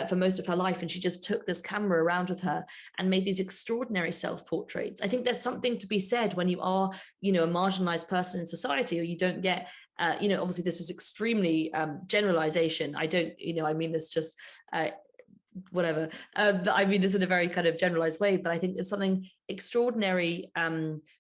[SPEAKER 2] for most of her life. And she just took this camera around with her and made these extraordinary self-portraits. I think there's something to be said when you are, a marginalized person in society, or you don't get, obviously this is extremely generalization. I don't, I mean this just whatever. I mean this in a very kind of generalized way, but I think there's something extraordinary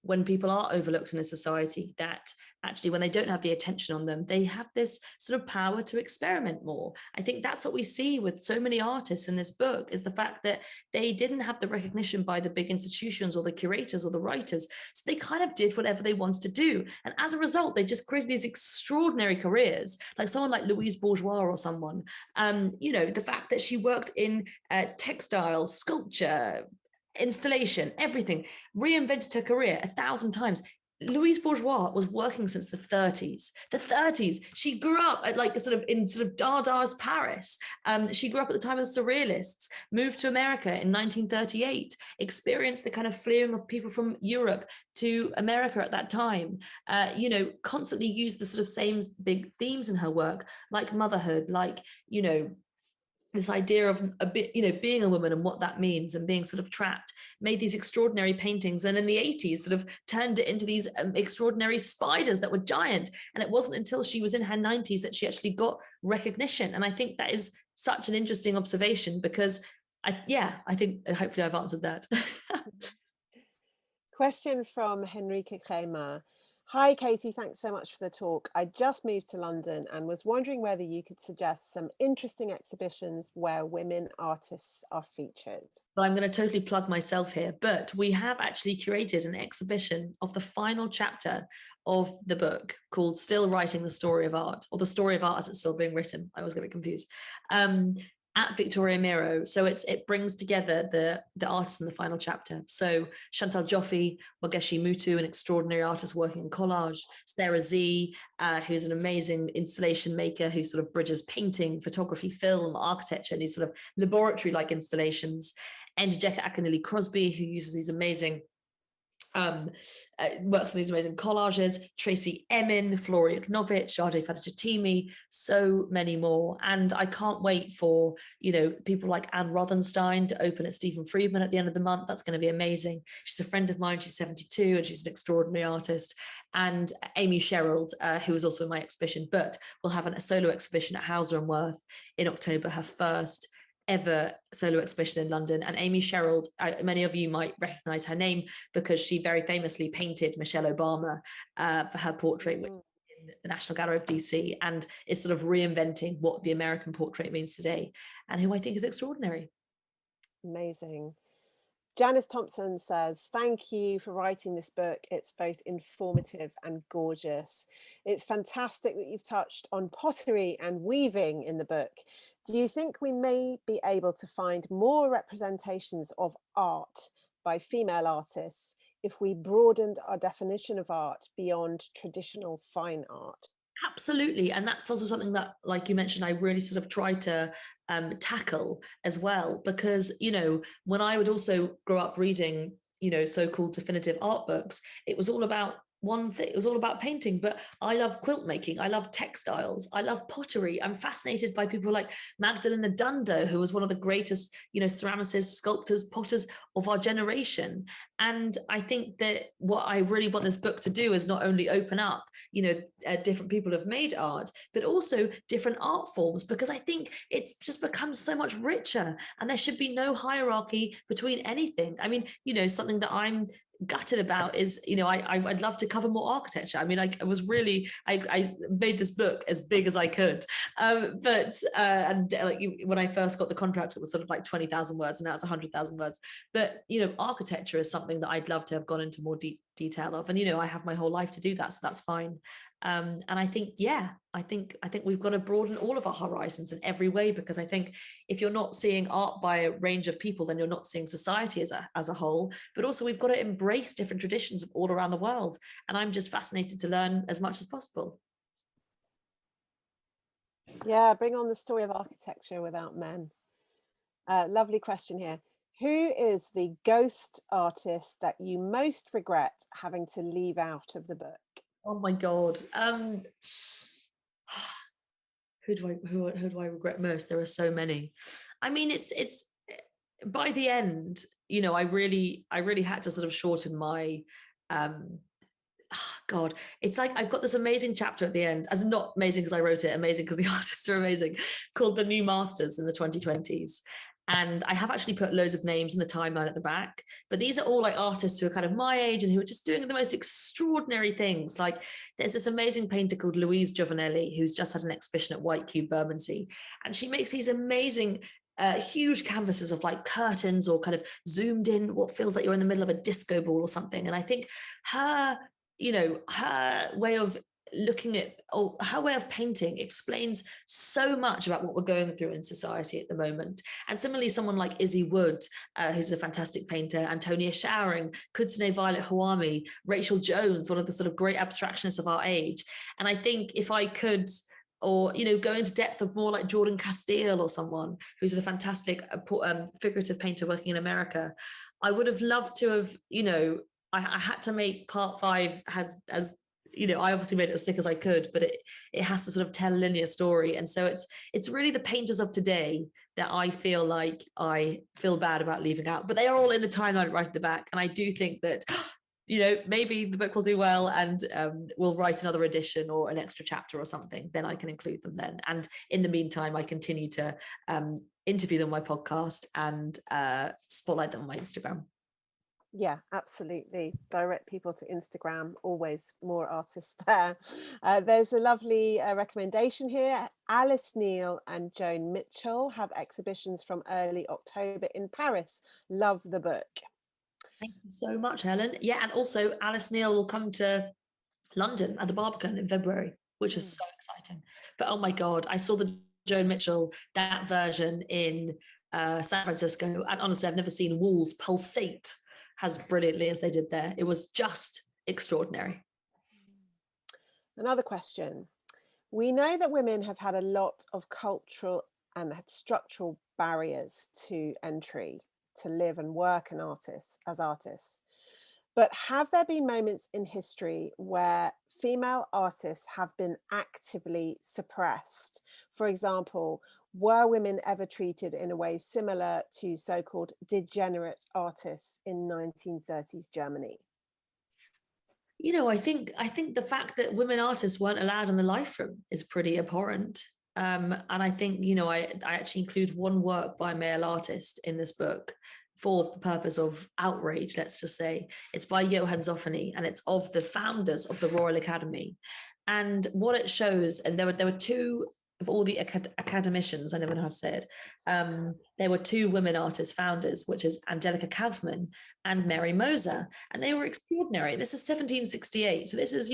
[SPEAKER 2] when people are overlooked in a society, that actually when they don't have the attention on them, they have this sort of power to experiment more. I think that's what we see with so many artists in this book, is the fact that they didn't have the recognition by the big institutions or the curators or the writers. So they kind of did whatever they wanted to do. And as a result, they just created these extraordinary careers, like someone like Louise Bourgeois or someone, the fact that she worked in textiles, sculpture, installation, everything, reinvented her career 1,000 times. Louise Bourgeois was working since the 30s. The 30s. She grew up at in Dada's Paris. She grew up at the time of the Surrealists, moved to America in 1938, experienced the kind of fleeing of people from Europe to America at that time, constantly used the sort of same big themes in her work, like motherhood, like, this idea of a bit, being a woman and what that means and being sort of trapped, made these extraordinary paintings. And in the 80s, sort of turned it into these extraordinary spiders that were giant. And it wasn't until she was in her 90s that she actually got recognition. And I think that is such an interesting observation, because I think hopefully I've answered that.
[SPEAKER 1] Question from Henrika Kremer. Hi, Katy. Thanks so much for the talk. I just moved to London and was wondering whether you could suggest some interesting exhibitions where women artists are featured.
[SPEAKER 2] Well, I'm going to totally plug myself here, but we have actually curated an exhibition of the final chapter of the book called Still Writing the Story of Art, or The Story of Art as it's still being written. I always get it confused. at Victoria Miro. So it brings together the artists in the final chapter. So Chantal Joffe, Wageshi Mutu, an extraordinary artist working in collage, Sarah Z, who's an amazing installation maker who sort of bridges painting, photography, film, architecture, and these sort of laboratory-like installations, and Jeka Akinili Crosby, who uses these amazing works on these amazing collages, Tracy Emin, Flori Oknovich, Jade Fatajatimi, so many more. And I can't wait for, people like Anne Rothenstein to open at Stephen Friedman at the end of the month. That's going to be amazing. She's a friend of mine. She's 72 and she's an extraordinary artist. And Amy Sherald, who was also in my exhibition, but will have a solo exhibition at Hauser and Wirth in October, her first ever solo exhibition in London. And Amy Sherald, many of you might recognize her name because she very famously painted Michelle Obama for her portrait in the National Gallery of DC, and is sort of reinventing what the American portrait means today, and who I think is extraordinary.
[SPEAKER 1] Amazing. Janice Thompson says, thank you for writing this book. It's both informative and gorgeous. It's fantastic that you've touched on pottery and weaving in the book. Do you think we may be able to find more representations of art by female artists if we broadened our definition of art beyond traditional fine art?
[SPEAKER 2] Absolutely. And that's also something that, like you mentioned, I really sort of try to tackle as well, because, when I would also grow up reading, so-called definitive art books, it was all about one thing. It was all about painting, but I love quilt making. I love textiles. I love pottery. I'm fascinated by people like Magdalena Dundo, who was one of the greatest, ceramicists, sculptors, potters of our generation. And I think that what I really want this book to do is not only open up, different people have made art, but also different art forms, because I think it's just become so much richer, and there should be no hierarchy between anything. I mean, something that I'm gutted about is, I'd love to cover more architecture. I mean, I made this book as big as I could, but when I first got the contract, it was sort of like 20,000 words, and now it's 100,000 words. But architecture is something that I'd love to have gone into more detail of, and I have my whole life to do that, so that's fine. And I think, I think we've got to broaden all of our horizons in every way, because I think if you're not seeing art by a range of people, then you're not seeing society as a whole. But also, we've got to embrace different traditions all around the world, and I'm just fascinated to learn as much as possible.
[SPEAKER 1] Yeah, bring on the story of architecture without men. Lovely question here. Who is the ghost artist that you most regret having to leave out of the book?
[SPEAKER 2] Oh my God. Who do I regret most? There are so many. I mean, it's by the end, I really had to sort of shorten my God, it's like I've got this amazing chapter at the end, as not amazing because I wrote it, amazing because the artists are amazing, called The New Masters in the 2020s. And I have actually put loads of names in the timeline at the back, but these are all like artists who are kind of my age and who are just doing the most extraordinary things. Like there's this amazing painter called Louise Giovanelli, who's just had an exhibition at White Cube Bermondsey, and she makes these amazing huge canvases of like curtains or kind of zoomed in what feels like you're in the middle of a disco ball or something. And I think her way of looking at, or her way of painting, explains so much about what we're going through in society at the moment. And similarly, someone like Izzy Wood, who's a fantastic painter, Antonia Showering, Kutsune Violet Hawami, Rachel Jones, one of the sort of great abstractionists of our age. And I think if I could, or go into depth of more like Jordan Castile or someone who's a fantastic figurative painter working in America, I would have loved to have, I had to make part 5 as I obviously made it as thick as I could, but it has to sort of tell a linear story. And so it's really the painters of today that I feel like I feel bad about leaving out, but they are all in the timeline right at the back. And I do think that, maybe the book will do well, and we'll write another edition or an extra chapter or something, then I can include them then. And in the meantime, I continue to interview them on my podcast and spotlight them on my Instagram.
[SPEAKER 1] Yeah, absolutely. Direct people to Instagram, always more artists there. There's a lovely recommendation here. Alice Neal and Joan Mitchell have exhibitions from early October in Paris. Love the book.
[SPEAKER 2] Thank you so much, Helen. Yeah, and also Alice Neal will come to London at the Barbican in February, which is so exciting. But oh my God, I saw the Joan Mitchell, that version in San Francisco. And honestly, I've never seen walls pulsate as brilliantly as they did there. It was just extraordinary.
[SPEAKER 1] Another question. We know that women have had a lot of cultural and structural barriers to entry to live and work as artists. But have there been moments in history where female artists have been actively suppressed? For example, were women ever treated in a way similar to so-called degenerate artists in 1930s Germany?
[SPEAKER 2] I think the fact that women artists weren't allowed in the life room is pretty abhorrent. And I think, I actually include one work by a male artist in this book for the purpose of outrage, let's just say. It's by Johann Zoffany, and it's of the founders of the Royal Academy. And what it shows, and there were two of all the academicians, I never know how to say it, there were two women artist founders, which is Angelica Kaufmann and Mary Moser, and they were extraordinary. This is 1768, so this is,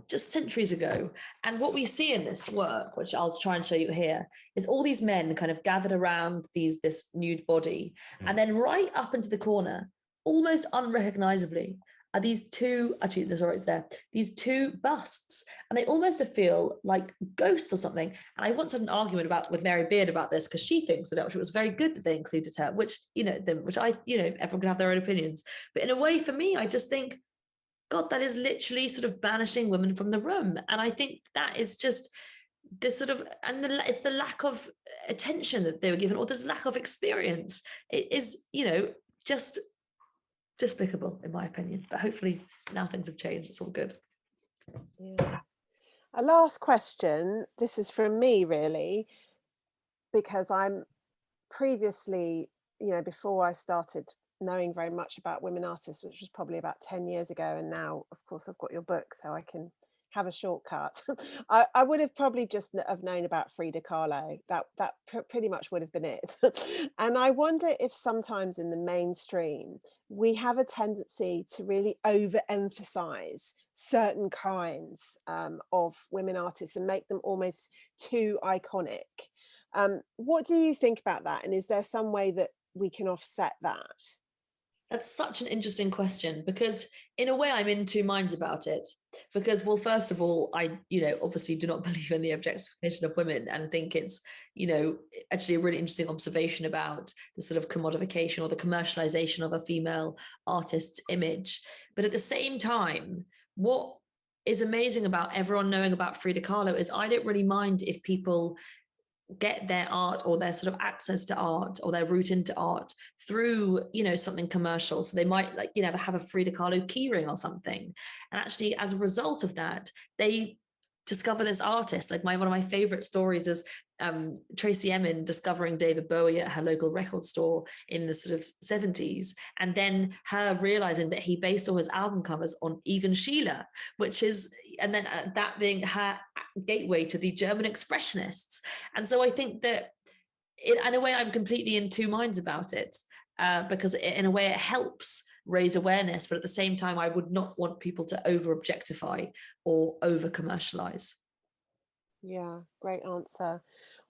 [SPEAKER 2] just centuries ago. And what we see in this work, which I'll try and show you here, is all these men kind of gathered around this nude body, and then right up into the corner, almost unrecognizably, are these two, actually, it's there, these two busts, and they almost feel like ghosts or something. And I once had an argument with Mary Beard about this, because she thinks that actually it was very good that they included her, which, everyone can have their own opinions. But in a way, for me, I just think, God, that is literally sort of banishing women from the room. And I think that is just this sort of, it's the lack of attention that they were given, or this lack of experience. It is, just despicable, in my opinion. But hopefully now things have changed. It's all good.
[SPEAKER 1] Yeah. A last question. This is from me, really, because I'm previously, before I started knowing very much about women artists, which was probably about 10 years ago, and now, of course, I've got your book, so I can have a shortcut. I would have probably just have known about Frida Kahlo. That pretty much would have been it. And I wonder if sometimes in the mainstream we have a tendency to really overemphasize certain kinds of women artists and make them almost too iconic. What do you think about that? And is there some way that we can offset that?
[SPEAKER 2] That's such an interesting question, because in a way I'm in two minds about it. Because, well, first of all, I, obviously do not believe in the objectification of women, and think it's, actually a really interesting observation about the sort of commodification or the commercialization of a female artist's image. But at the same time, what is amazing about everyone knowing about Frida Kahlo is I don't really mind if people get their art or their sort of access to art or their route into art through, something commercial. So they might have a Frida Kahlo keyring or something. And actually, as a result of that, they discover this artist. Like one of my favorite stories is Tracy Emin discovering David Bowie at her local record store in the sort of 70s, and then her realizing that he based all his album covers on Egon Schiele, and then that being her gateway to the German expressionists. And so I think that in a way I'm completely in two minds about it, because in a way it helps raise awareness, but at the same time I would not want people to over objectify or over commercialize.
[SPEAKER 1] Yeah, great answer.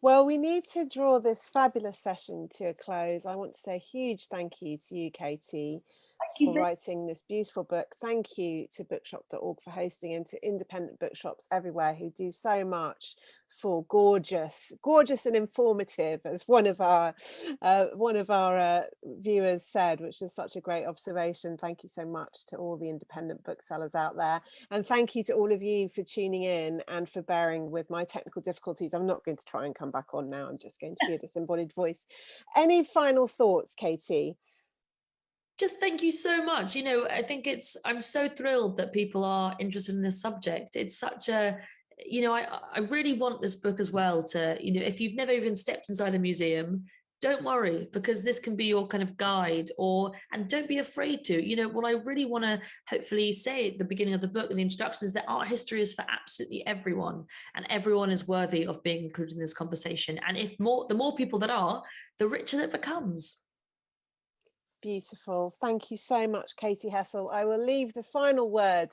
[SPEAKER 1] Well, we need to draw this fabulous session to a close. I want to say a huge thank you to you, Katy, for writing this beautiful book. Thank you to bookshop.org for hosting, and to independent bookshops everywhere who do so much for gorgeous and informative, as one of our viewers said, which is such a great observation. Thank you so much to all the independent booksellers out there, and thank you to all of you for tuning in and for bearing with my technical difficulties. I'm not going to try and come back on now. I'm just going to be a disembodied voice. Any final thoughts, Katy?
[SPEAKER 2] Just thank you so much. I think I'm so thrilled that people are interested in this subject. It's such a, I really want this book as well to, if you've never even stepped inside a museum, don't worry, because this can be your kind of guide, and don't be afraid to. What I really want to hopefully say at the beginning of the book and the introduction is that art history is for absolutely everyone, and everyone is worthy of being included in this conversation. And the more people that are, the richer it becomes.
[SPEAKER 1] Beautiful. Thank you so much, Katy Hessel. I will leave the final word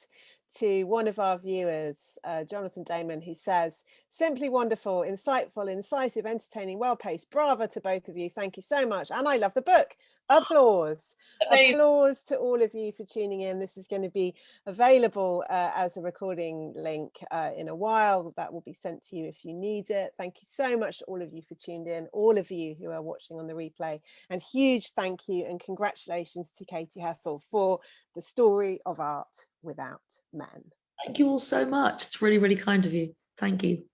[SPEAKER 1] to one of our viewers, Jonathan Damon, who says, simply wonderful, insightful, incisive, entertaining, well-paced. Bravo to both of you. Thank you so much. And I love the book. Applause.
[SPEAKER 2] Amazing.
[SPEAKER 1] Applause to all of you for tuning in. This is going to be available as a recording link in a while. That will be sent to you if you need it. Thank you so much to all of you for tuned in, all of you who are watching on the replay. And huge thank you and congratulations to Katy Hessel for the story of art without men.
[SPEAKER 2] Thank you all so much. It's really, really kind of you. Thank you.